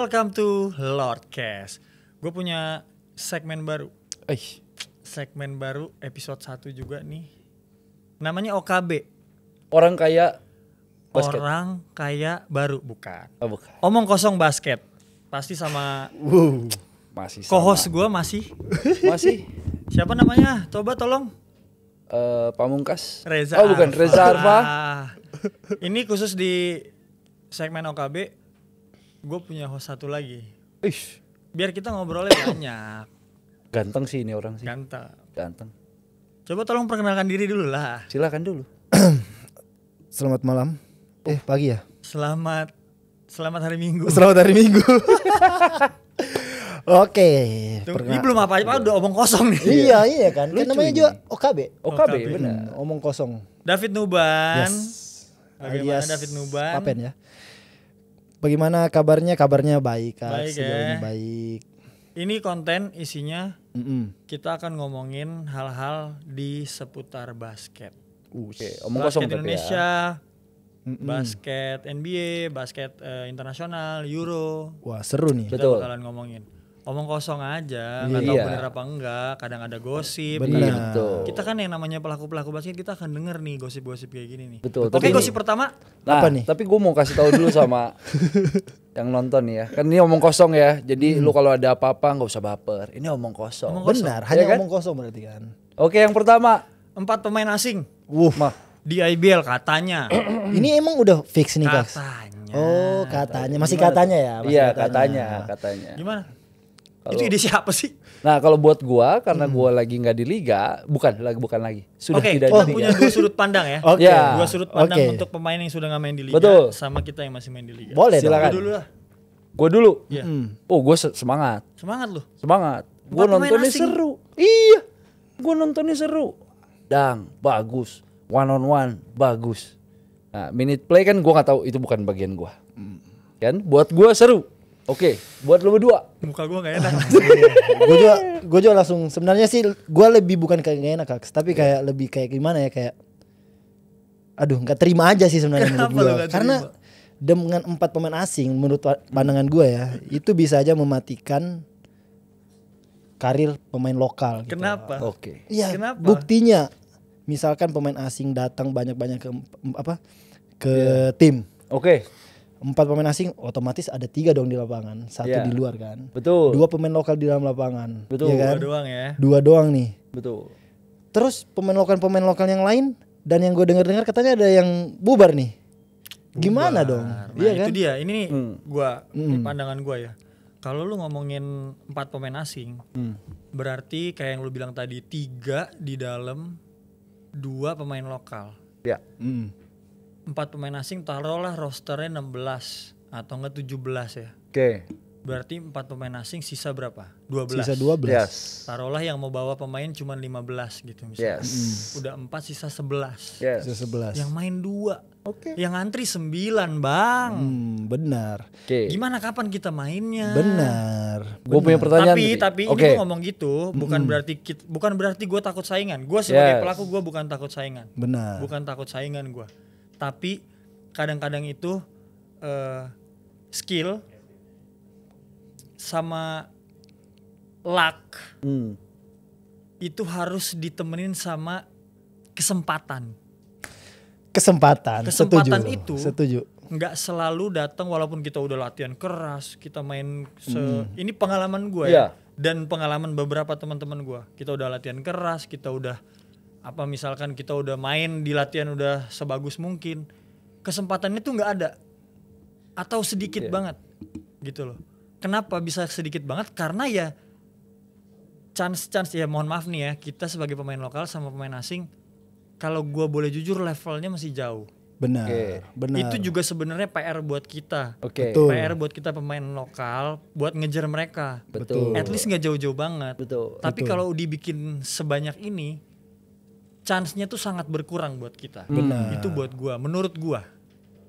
Welcome to Lordcast. Gue punya segmen baru. Segmen baru episode 1 juga nih. Namanya OKB. Orang kaya basket. Orang kaya baru, bukan. Oh, bukan. Omong kosong basket. Pasti sama Masih sama. co-host gue masih. Masih Siapa namanya? Coba tolong. Pamungkas. Reza. Oh bukan, Reza Arfa. Ini khusus di segmen OKB. Gue punya host satu lagi. Ish, Biar kita ngobrolnya banyak. ganteng sih ini orang sih. Ganteng. Ganteng. Coba tolong perkenalkan diri dulu lah. Silakan dulu. Selamat malam. Pagi ya? Selamat hari Minggu. Selamat hari Minggu. Oke. Ini belum apa-apa udah omong kosong nih. Iya kan. Kan Lucu namanya ini. juga OKB. OKB benar. Omong kosong. David Nuban. Yes. Bagaimana Alias David Nuban? Papen ya. Bagaimana kabarnya? Kabarnya baik kan. Baik, Sejauh ini ya. baik. Ini konten isinya Mm-mm. kita akan ngomongin hal-hal di seputar basket. Oke, omong Basket kosong tapi Indonesia, ya. basket NBA, basket internasional, Euro. Wah seru nih. Kita Betul. bakalan ngomongin. Omong kosong aja, nggak Iya. tahu bener apa enggak. Kadang ada gosip. Benar. Iya, betul. Kita kan yang namanya pelaku-pelaku basket kita akan denger nih gosip-gosip kayak gini nih. Betul. Oke, Tapi gosip pertama. Nah, Apa nih? tapi gue mau kasih tahu dulu sama yang nonton nih ya. Kan ini omong kosong ya. Jadi lu kalau ada apa-apa nggak usah baper. Ini omong kosong. Omong kosong. Benar. Iya Hanya kan? omong kosong berarti kan. Oke, yang pertama. 4 pemain asing Mah. di IBL katanya. Ini emang udah fix nih Kak. Katanya. Oh katanya. Masih Gimana katanya ya? Masih Iya, katanya. Gimana? Kalau- Itu ide siapa sih? Nah, kalau buat gua karena gua lagi nggak di liga, bukan lagi. Sudah Oke, tidak kita di liga. punya 2 sudut pandang ya. Oke. Ya. 2 sudut pandang Oke. untuk pemain yang sudah nggak main di liga Betul. sama kita yang masih main di liga. Boleh Silakan. Lu dulu lah. Gua dulu. Iya. Oh, gua semangat. Semangat lu. Semangat. Gua 4 pemain nontonnya asing. seru. Iya. Gua nontonnya seru. Dang, bagus. One on one, bagus. Nah, minute play kan gua nggak tahu, itu bukan bagian gua. Kan? Buat gua seru. Oke, buat lu berdua. Muka gua enggak enak. Gue juga langsung sebenarnya sih gue lebih bukan kayak gak enak Kak, tapi kayak lebih kayak gimana ya, kayak aduh nggak terima aja sih sebenarnya menurut Kenapa lu gue, nggak karena terima? dengan 4 pemain asing menurut pandangan gue ya itu bisa aja mematikan karir pemain lokal gitu. Kenapa? Oke. Iya, Kenapa? buktinya misalkan pemain asing datang banyak-banyak ke tim, Oke. 4 pemain asing otomatis ada 3 dong di lapangan, 1 Iya. di luar kan, Betul. 2 pemain lokal di dalam lapangan, Betul. iya kan? 2 doang ya. 2 doang nih. Betul. Terus pemain lokal yang lain, dan yang gue dengar katanya ada yang bubar nih. Gimana dong? Nah, Iya kan? itu dia. Ini gua di pandangan gua ya. Kalau lu ngomongin 4 pemain asing, berarti kayak yang lu bilang tadi 3 di dalam 2 pemain lokal. Ya. 4 pemain asing taruhlah rosternya 16 atau enggak 17 ya. Oke. Berarti 4 pemain asing sisa berapa? 12. Sisa 12. Yes. Taruhlah yang mau bawa pemain cuma 15 gitu misalnya. Yes. Udah 4 sisa 11. Yes. Sisa 11. Yang main 2. Oke. Yang antri 9, Bang. Benar. Oke. Gimana kapan kita mainnya? Benar. Gue punya pertanyaan. Tapi ini Oke. gue ngomong gitu bukan berarti gue takut saingan. Gue sebagai Yes. pelaku gue bukan takut saingan. Benar. Bukan takut saingan gue. Tapi kadang-kadang itu skill sama luck itu harus ditemenin sama kesempatan. Kesempatan Kesempatan setuju. itu Setuju. nggak selalu datang walaupun kita udah latihan keras, kita main ini pengalaman gue Iya. ya dan pengalaman beberapa teman-teman gue. Kita udah latihan keras, kita udah misalkan kita udah main di latihan udah sebagus mungkin. Kesempatannya tuh nggak ada atau sedikit banget gitu loh. Kenapa bisa sedikit banget? Karena ya chance ya, mohon maaf nih ya, kita sebagai pemain lokal sama pemain asing, kalau gue boleh jujur levelnya masih jauh. Benar. Oke. Benar. Itu juga sebenarnya PR buat kita. Oke. Betul. PR buat kita pemain lokal buat ngejar mereka. Betul. At least nggak jauh-jauh banget. Betul. Tapi kalau dibikin sebanyak ini, chance-nya tuh sangat berkurang buat kita. Benar. Itu buat gua, menurut gua.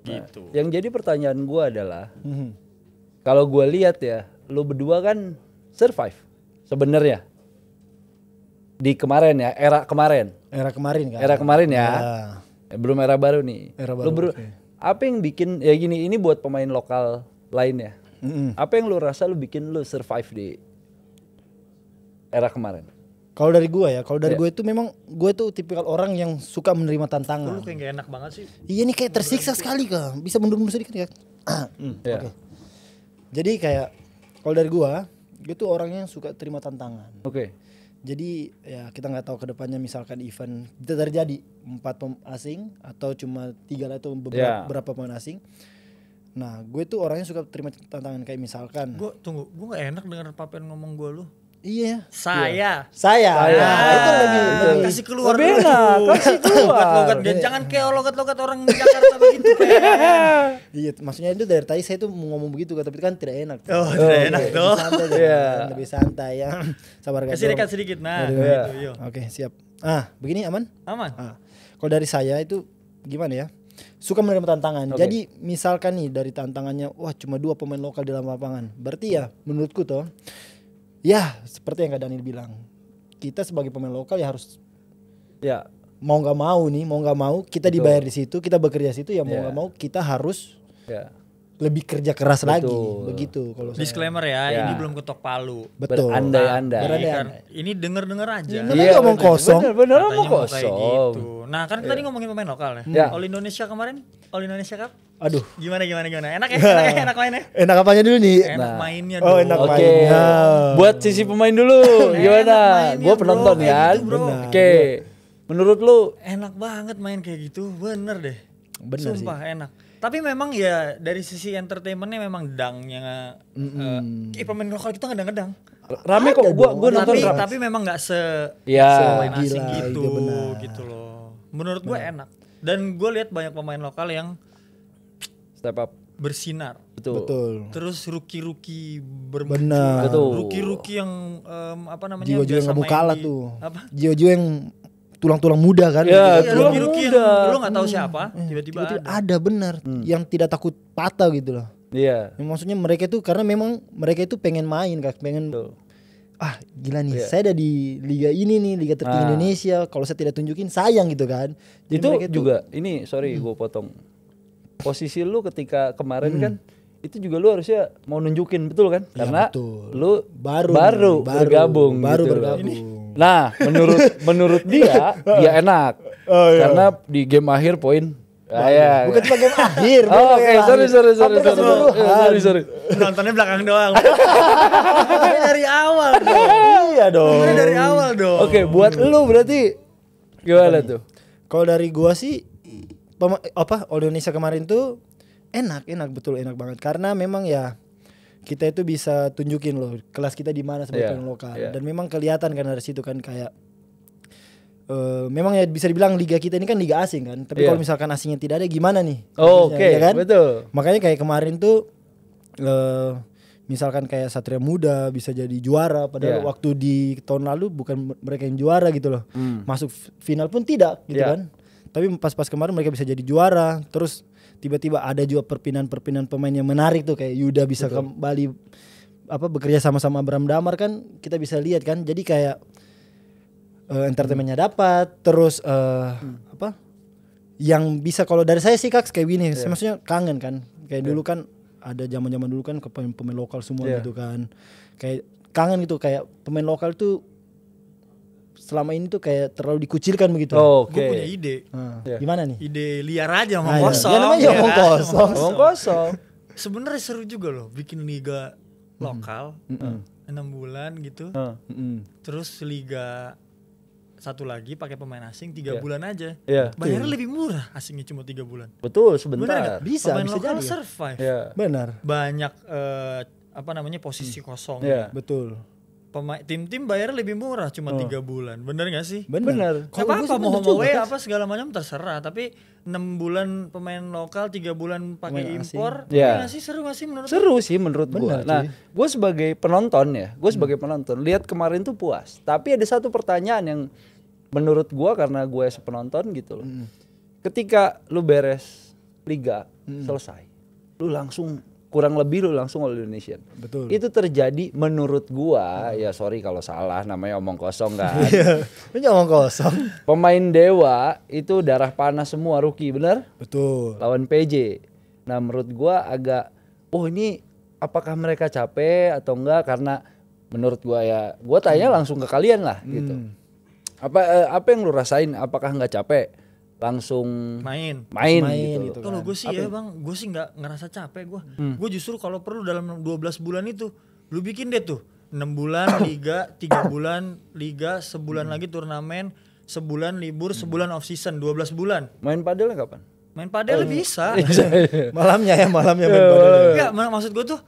Gitu. Yang jadi pertanyaan gue adalah, kalau gue lihat ya, lu berdua kan survive sebenarnya di kemarin ya, era kemarin kan. Era kemarin ya. Belum era baru nih. Era Lu baru, oke. apa yang bikin ya gini, ini buat pemain lokal lain ya. Apa yang lu rasa lu bikin lu survive di era kemarin? Kalau dari gue ya, kalau dari gue itu memang gue tuh tipikal orang yang suka menerima tantangan. Lu kayak gak enak banget sih. Iya nih kayak tersiksa sekali kak, bisa mundur-mundur sedikit ya. Oke. Jadi kayak kalau dari gue tuh orangnya yang suka terima tantangan. Oke. Jadi ya kita nggak tahu kedepannya misalkan event itu terjadi 4 pemain asing atau cuma 3 lah itu beberapa pemain asing. Nah gue tuh orangnya suka terima tantangan kayak misalkan. Gue gak enak denger Papen ngomong gue lu. Iya. Saya. Nah, itu lebih kasih keluar lebih enak, kasih keluar. Logat jangan kayak logat orang Jakarta begitu. Iya, maksudnya itu dari tadi saya tuh mau ngomong begitu tapi kan tidak enak. Oh, tidak enak dong. Lebih santai ya. Sabar guys. Kasih dekat sedikit. Nah, gitu, yuk. Oke, siap. Begini aman? Aman. Kalau dari saya itu gimana ya? Suka menerima tantangan. Jadi misalkan nih dari tantangannya wah cuma 2 pemain lokal di dalam lapangan. Berarti ya menurutku toh ya seperti yang Kak Daniel bilang, kita sebagai pemain lokal ya harus mau nggak mau kita dibayar di situ, kita bekerja di situ ya mau nggak mau kita harus lebih kerja keras lagi, begitu kalau disclaimer ya, ini belum ketok palu. Betul. Berandai-andai. Ini denger aja. Iya, ngomong kosong. Bener Katanya ngomong mau kayak kosong. gitu. Nah kan tadi ngomongin pemain lokal ya. All Indonesia kemarin, All Indonesia Cup. Aduh. Gimana? Enak ya? Enak mainnya? Enak apanya dulu nih? Enak mainnya dong. dong. Enak mainnya. Buat sisi pemain dulu, gimana? Gue penonton kan. Oke. Menurut lu enak banget main kayak gitu, bener deh. Bener Sumpah enak. Tapi memang ya dari sisi entertainmentnya memang dangnya pemain lokal kita ngedang-ngedang. Rame kok, gue nonton rame. Tapi memang nggak pemain asing gitu loh. Menurut gue enak. Dan gue lihat banyak pemain lokal yang step up, bersinar. Betul. Terus rookie bermunculan. Rookie yang jiwa-jiwa yang ngebuka alat tuh. Jiwa-jiwa yang tulang-tulang muda kan. Ya, rookie yang lu nggak tahu siapa, tiba-tiba ada benar yang tidak takut patah gitu loh. Iya. Maksudnya mereka itu karena memang mereka itu pengen main kan, pengen gila nih, saya ada di liga ini nih, liga tertinggi Indonesia. Kalau saya tidak tunjukin sayang gitu kan. Jadi itu juga ini sorry gue potong. Posisi lu ketika kemarin kan itu juga lu harusnya mau nunjukin betul kan? Karena lu baru bergabung. Nah, menurut dia enak. Karena di game akhir poin bukan cuma game akhir. Oke, sorry. Nontonnya belakang doang. Dari awal dong. Iya dong. Dari awal dong. Oke, buat lu berarti gimana tuh? Kalau dari gua sih All Indonesia kemarin tuh enak betul enak banget karena memang ya kita itu bisa tunjukin loh kelas kita di mana sebagai pemain lokal dan memang kelihatan kan dari situ kan kayak memang ya bisa dibilang liga kita ini kan liga asing kan, tapi kalau misalkan asingnya tidak ada gimana nih? Ya kan? Betul. Makanya kayak kemarin tuh misalkan kayak Satria Muda bisa jadi juara padahal waktu di tahun lalu bukan mereka yang juara gitu loh. Masuk final pun tidak gitu kan. Tapi pas kemarin mereka bisa jadi juara. Terus tiba-tiba ada juga perpindahan pemain yang menarik tuh kayak Yuda bisa kembali bekerja sama-sama Abraham Damar kan kita bisa lihat kan. Jadi kayak entertainmentnya dapat, terus yang bisa kalau dari saya sih Kak kayak gini, saya maksudnya kangen kan, kayak dulu kan ada zaman dulu kan pemain lokal semua gitu kan, kayak kangen gitu kayak pemain lokal tuh selama ini tuh kayak terlalu dikucilkan begitu. Gue punya ide. Gimana nih? Ide liar aja ngomong kosong. Ya namanya ngomong kosong. Sebenarnya seru juga loh bikin liga lokal 6 bulan gitu. Terus liga satu lagi pakai pemain asing 3 bulan aja. Bayarnya lebih murah, asingnya cuma 3 bulan. Betul, sebentar. Bisa pemain lokal jadi. survive. Benar. Banyak posisi kosong. Betul. Tim bayarnya lebih murah cuma 3 bulan. Bener gak sih? Bener. Kalau apa mau segala macam terserah, tapi 6 bulan pemain lokal, 3 bulan pakai impor. Seru gak sih menurut? Seru sih menurut gua. Nah, gue sebagai penonton lihat kemarin tuh puas. Tapi ada satu pertanyaan yang menurut gua karena gue penonton gitu loh. Ketika lu beres liga selesai, lu langsung kurang lebih lu langsung All Indonesian. Betul. Itu terjadi menurut gua, ya sorry kalau salah, namanya omong kosong kan. Ini omong kosong. Pemain Dewa itu darah panas semua rookie, bener? Betul. Lawan PJ. Nah menurut gua agak, ini apakah mereka capek atau enggak, karena menurut gua ya, gua tanya langsung ke kalian lah gitu. Apa yang lu rasain? Apakah nggak capek? Langsung main gitu. Kalau gue sih ya bang, gue sih nggak ngerasa capek gue. Gue justru kalau perlu dalam 12 bulan itu, lu bikin deh tuh 6 bulan liga, 3 bulan liga, sebulan lagi turnamen, sebulan libur, sebulan off season, 12 bulan. Main padel kapan? Main padel bisa. malamnya main padel. Enggak, maksud gue tuh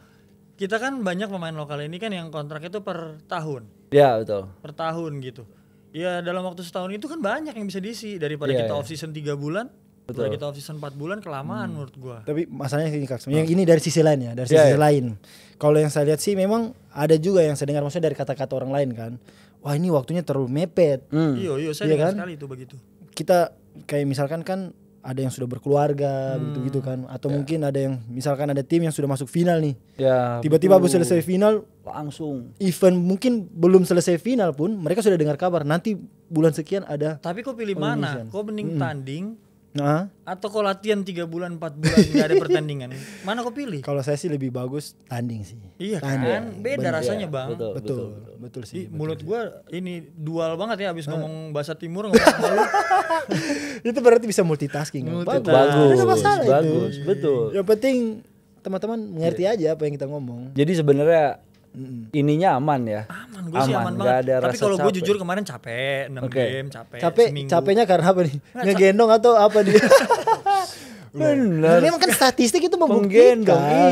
kita kan banyak pemain lokal ini kan yang kontraknya tuh per tahun. Ya betul. Per tahun gitu. Ya dalam waktu setahun itu kan banyak yang bisa diisi daripada kita off season 3 bulan. Betul. Kita off season 4 bulan kelamaan menurut gua. Tapi masalahnya gini Kak, yang ini dari sisi lain ya, dari sisi lain. Kalau yang saya lihat sih memang ada juga yang saya dengar maksudnya dari kata-kata orang lain kan. Wah ini waktunya terlalu mepet. Iya saya dengar sekali itu begitu. Kita kayak misalkan kan ada yang sudah berkeluarga gitu kan, atau mungkin ada yang misalkan ada tim yang sudah masuk final nih. Ya. Tiba-tiba habis selesai final langsung event mungkin belum selesai final pun mereka sudah dengar kabar nanti bulan sekian ada. Tapi kau pilih mana? Kau mending tanding atau kau latihan 3 bulan 4 bulan nggak ada pertandingan? Mana kau pilih? Kalau saya sih lebih bagus tanding sih. Iya kan, beda rasanya bang. Betul sih. Mulut gua ini dual banget ya abis ngomong bahasa timur ngomong sama lu. Itu berarti bisa multitasking. Bagus, betul. Yang penting teman-teman mengerti aja apa yang kita ngomong. Jadi sebenarnya ininya aman ya. Aman, gue sih aman banget. Tapi kalau gue jujur kemarin capek, 6 game capek. Capeknya karena apa nih? Ngegendong atau apa dia? Bener. Memang kan statistik itu membuktikan.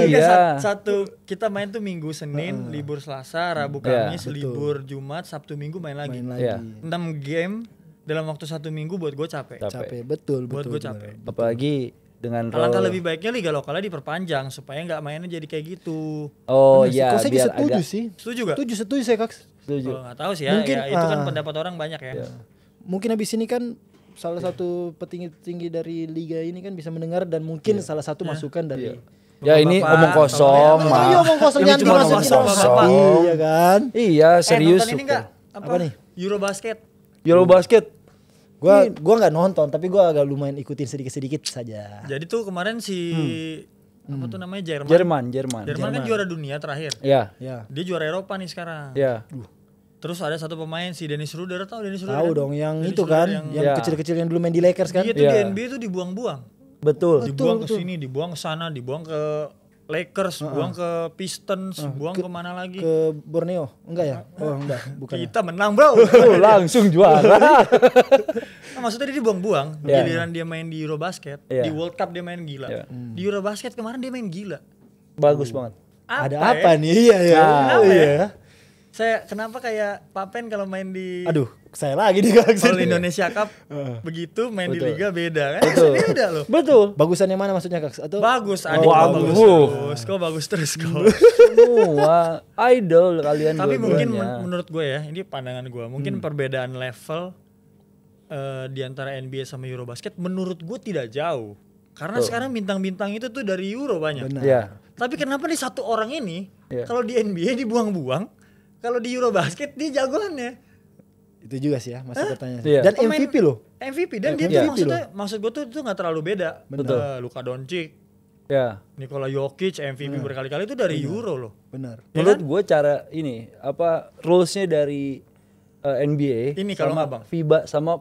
Iya. Satu kita main tuh Minggu, Senin, libur Selasa, Rabu, Kamis, libur Jumat, Sabtu, Minggu main lagi. 6 game dalam waktu 1 minggu buat gue capek. Betul. Buat gue capek. Apalagi dengan alangkah lebih baiknya liga lokalnya diperpanjang supaya nggak mainnya jadi kayak gitu. Oh iya, saya biar setuju agak sih. Setuju gak? Setuju saya Kak. Setuju. Kalau nggak tahu sih ya, mungkin, itu kan pendapat orang banyak ya. Mungkin habis ini kan salah satu petinggi dari liga ini kan bisa mendengar dan mungkin salah satu masukan dari ya ini omong kosong mah. Iya omong kosong ini cuma omong kosong. Iya kan? Iya serius. Nonton ini enggak? Apa nih? Eurobasket. Gua nggak nonton tapi gua agak lumayan ikutin sedikit saja. Jadi tuh kemarin si apa tuh namanya Jerman kan juara dunia terakhir. Iya. Dia juara Eropa nih sekarang. Iya. Terus ada satu pemain si Dennis Schroeder, tahu Dennis Schroeder? Tahu dong yang Dennis itu kan yang kecil-kecil yang dulu main di Lakers kan. Dia tuh di NBA tuh dibuang-buang. Betul. Dibuang ke sini, dibuang ke sana, dibuang ke Lakers, buang ke Pistons, buang ke mana lagi? Ke Borneo. Enggak ya? Oh, enggak, bukan. Kita menang, Bro. Langsung juara. Nah, maksudnya dia dibuang-buang. Giliran dia main di Eurobasket, di World Cup dia main gila. Di Eurobasket kemarin dia main gila. Bagus banget. Ada apa nih? Iya ya. Iya. Saya kenapa kayak Papen kalau main di saya lagi di Galaxy. Kalau Indonesia Cup begitu main di liga beda kan? Beda loh. Betul. Bagusan yang mana maksudnya Kak? Atau bagus, bagus. Kok bagus terus kok. Semua idol kalian. Tapi mungkin menurut gue ya, ini pandangan gue, mungkin perbedaan level di antara NBA sama Eurobasket menurut gue tidak jauh. Karena sekarang bintang-bintang itu tuh dari Euro banyak. Iya. Tapi kenapa nih satu orang ini kalau di NBA dibuang-buang, kalau di Eurobasket dia jagoannya. Itu juga sih ya masih pertanyaan. Dan MVP loh. MVP dan dia tuh maksud gue tuh itu nggak terlalu beda. Luka Doncic, Nikola Jokic MVP berkali-kali itu dari Euro loh. Benar. Menurut gue cara ini rulesnya dari NBA ini kalau sama Bang FIBA sama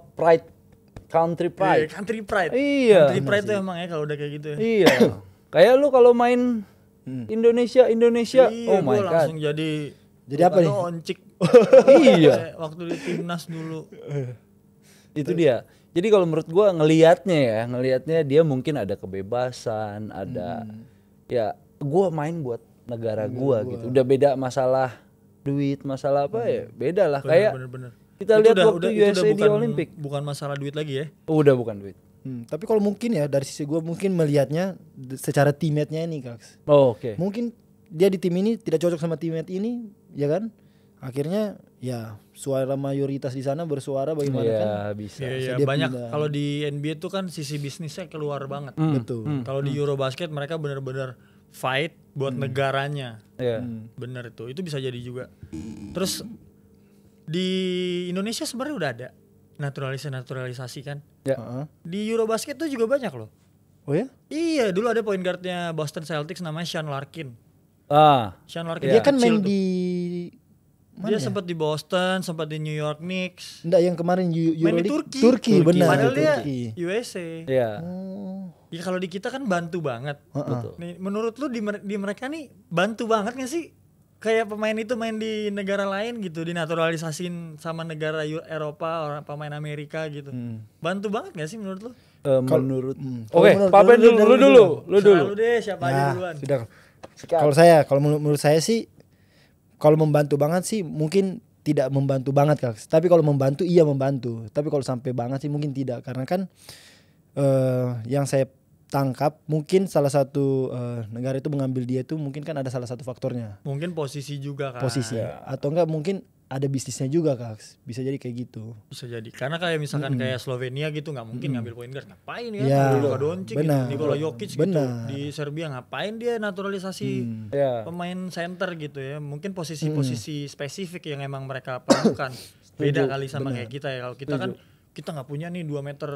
Country Pride. Country Pride. Iya. Country Pride tuh emang ya kalau udah kayak gitu ya. Iya. Kayak lu kalau main Indonesia, oh my god. Langsung jadi apa nih? Doncic. Iya. Waktu di timnas dulu. Itu dia. Jadi kalau menurut gua ngelihatnya dia mungkin ada kebebasan, ada ya gua main buat negara gua gitu. Udah beda masalah duit, masalah apa ya? Beda lah kayak bener. Kita lihat waktu USA di Olimpik. Bukan masalah duit lagi ya. Udah bukan duit. Tapi kalau mungkin ya dari sisi gua mungkin melihatnya secara teammate-nya ini Kak. Oh, oke. Mungkin dia di tim ini tidak cocok sama teammate ini, ya kan? Akhirnya ya suara mayoritas di sana bersuara bagaimana kan? Bisa. Iya, banyak kalau di NBA tuh kan sisi bisnisnya keluar banget. Betul. Kalau di Eurobasket mereka benar-benar fight buat negaranya. Bener itu bisa jadi juga. Terus di Indonesia sebenarnya udah ada naturalisasi kan? Di Eurobasket tuh juga banyak loh. Oh ya? Iya, dulu ada point guardnya Boston Celtics namanya Sean Larkin. Sean Larkin Dia kan main kecil tuh. di Dia sempat di Boston, sempat di New York Knicks. Enggak, yang kemarin Main di Euroleague. Turki. Turki, benar. Padahal dia Turki. USA. Iya. Ya kalau di kita kan bantu banget. Betul. Nih, menurut lu di mereka nih bantu banget gak sih? Kayak pemain itu main di negara lain gitu, dinaturalisasin sama negara Eropa, orang pemain Amerika gitu. Bantu banget gak sih menurut lu? Menurut Oke, Papen lu dulu. Serah lu deh, siapa aja duluan. Sudah. Kalau menurut saya sih, kalau membantu banget sih mungkin tidak membantu banget Kak. Tapi kalau membantu iya membantu. Tapi kalau sampai banget sih mungkin tidak, karena kan yang saya tangkap mungkin salah satu negara itu mengambil dia itu mungkin kan ada salah satu faktornya. Mungkin posisi juga kan. Posisi. Atau enggak mungkin ada bisnisnya juga Kak. Bisa jadi kayak gitu. Bisa jadi. Karena kayak misalkan kayak Slovenia gitu nggak mungkin ngambil point guard. Ngapain ya? Ya, Luka Doncic gitu, benar. Nikola Jokic gitu. Benar. Di Serbia ngapain dia naturalisasi pemain center gitu ya. Mungkin posisi-posisi spesifik yang emang mereka perlukan. Beda kali sama kayak kita ya. Kalau kita kan kita nggak punya nih 2 meter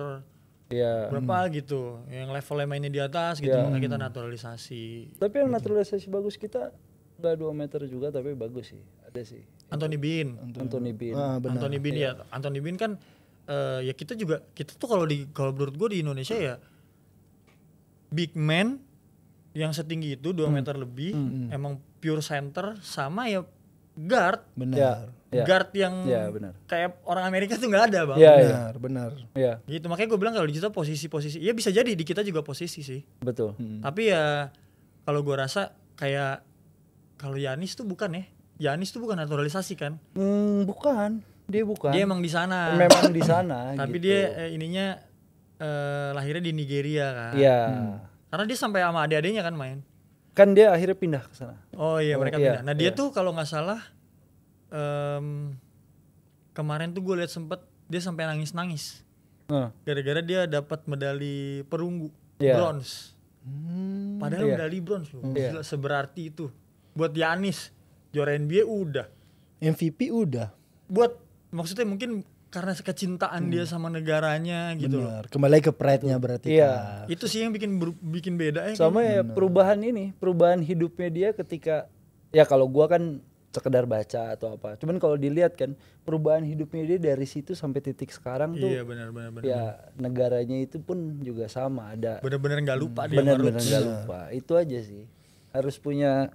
berapa gitu. Yang levelnya mainnya di atas gitu. Makanya kita naturalisasi. Tapi yang naturalisasi bagus kita nggak 2 meter juga tapi bagus sih. Ada sih. Anthony Bean. Anthony Bean. Anthony Bean ya. Anthony Bean kan ya kita tuh kalau menurut gue di Indonesia ya big man yang setinggi itu 2 meter lebih, emang pure center sama ya guard. Benar. Guard yang benar. kayak orang Amerika tuh nggak ada bang. Benar. Iya. Gitu makanya gue bilang kalau di kita posisi-posisi ya bisa jadi di kita juga posisi sih. Betul. Tapi ya kalau gue rasa kayak kalau Giannis tuh bukan ya. Giannis tuh bukan naturalisasi kan? Bukan. Dia bukan. Dia emang di sana. Memang di sana. Tapi gitu. dia ininya lahirnya di Nigeria kan. Iya. Karena dia sampai sama adik-adiknya kan main. Kan dia akhirnya pindah ke sana. Oh iya mereka iya, pindah. Nah dia tuh kalau nggak salah kemarin tuh gue lihat sempet dia sampai nangis-nangis. Gara-gara dia dapat medali perunggu bronze. Padahal medali bronze loh. Gila, seberarti itu. Buat Giannis juara NBA udah. MVP udah. Buat maksudnya mungkin karena kecintaan dia sama negaranya gitu. Benar. Kembali ke pride-nya berarti. Iya. Kak. Itu sih yang bikin beda ya. Sama ya perubahan hidupnya dia ketika ya kalau gua kan sekedar baca atau apa. Cuman kalau dilihat kan perubahan hidupnya dia dari situ sampai titik sekarang tuh. Iya benar. Ya negaranya itu pun juga sama ada. Bener-bener nggak lupa dia. Bener-bener nggak lupa. Itu aja sih. Harus punya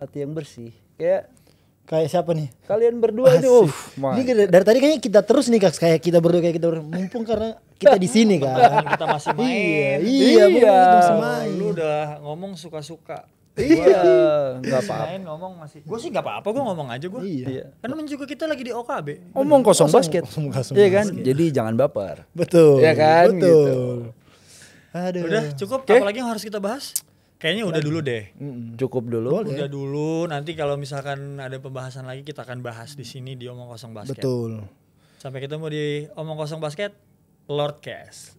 hati yang bersih. Kayak siapa nih? Kalian berdua itu. Ini dari tadi kayaknya kita terus nih Kak, kayak kita berdua mumpung karena kita di sini kan. Kita masih main. Iya, kita masih main. Lu udah ngomong suka-suka. Iya, nggak apa-apa. Main ngomong masih. Gue sih nggak apa-apa, gue ngomong aja gue. Iya. Karena juga kita lagi di OKB. Omong kosong basket. Kosong Iya kan? Jadi jangan baper. Betul. Iya kan? Betul. Gitu. Aduh. Udah cukup. Apalagi yang harus kita bahas? Kayaknya udah dulu deh. Cukup dulu. Udah dulu. Nanti kalau misalkan ada pembahasan lagi kita akan bahas di sini di Omong Kosong Basket. Betul. Sampai ketemu di Omong Kosong Basket, Lordcast.